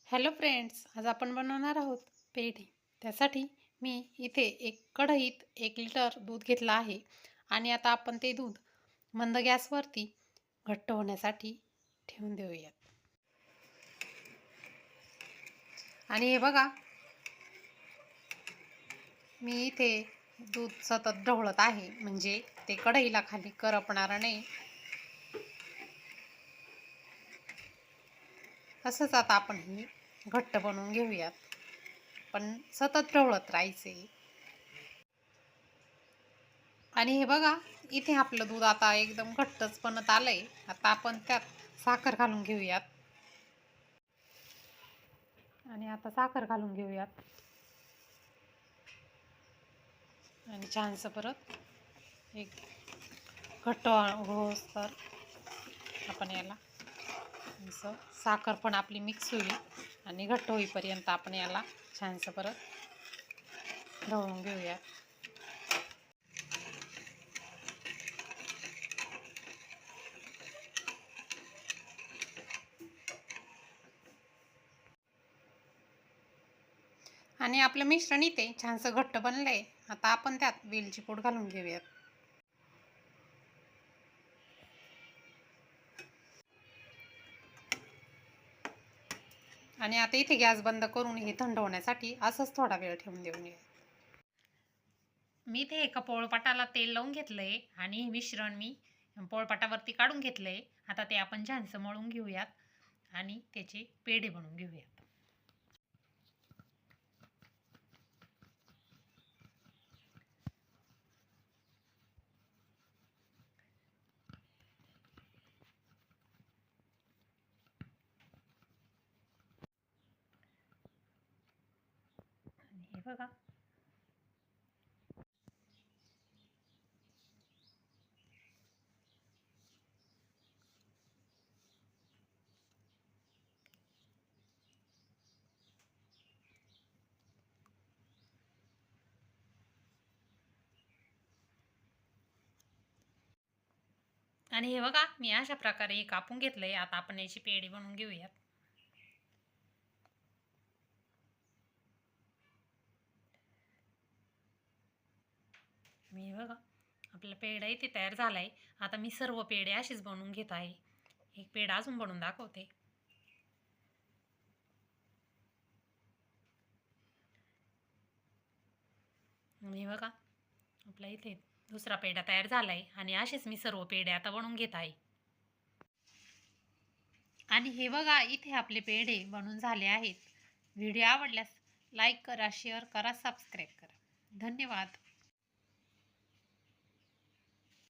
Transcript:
Hello friends, आज आपण बनवणार आहोत पेढे. त्यासाठी मी इथे एक कढईत 1 लिटर दूध घेतलं आहे आणि आता आपण ते दूध मंद गॅसवरती घट्ट होण्यासाठी ठेवून देऊयात. आणि हे बघा, मी इथे दूध सतत ढवळत आहे म्हणजे ते कढईला खाली करपणार नाही. असंच आता आपण हे घट्ट बनवून घेऊयात, पण सतत ढवळत राहायचे. आणि हे बघा, इथे आपलं दूध आता एकदम घट्टच बनत आलंय. आता आपण त्यात साखर घालून घेऊयात. आणि आता साखर घालून घेऊयात आणि छानसं परत एक घट्ट होस तर आपण याला असं साखर पण आपली मिक्स होईल आणि घट्ट होईपर्यंत आपण याला छानसं परत ढवळून घेऊयात. आणि आपलं मिश्रण इथे छानसं घट्ट बनलंय. आता आपण त्यात वेलची पूड घालून घेऊयात. आणि आता इथे गॅस बंद करून हे थंड होण्यासाठी असंच थोडा वेळ ठेवून देऊया. मी इथे एका पोळपाटाला तेल लावून घेतलंय आणि हे मिश्रण मी पोळपाटावरती काढून घेतलंय. आता ते आपण छानसं मळून घेऊयात आणि त्याचे पेढे बनवून घेऊयात. हे बघा, आणि हे बघा, मी अशा प्रकारे कापून घेतलंय. आता आपण याची पेढी बनवून घेऊयात. मी बघा, आपला पेढा इथे तयार झालाय. आता मी सर्व पेढे असेच बनवून घेत आहे. एक पेढा अजून बनवून दाखवते. मी बघा, आपला इथे दुसरा पेढा तयार झालाय आणि असेच मी सर्व पेढे आता बनवून घेत आहे. आणि हे बघा, इथे आपले पेढे बनून झाले आहेत. व्हिडिओ आवडल्यास लाईक करा, शेअर करा, सबस्क्राईब करा. धन्यवाद.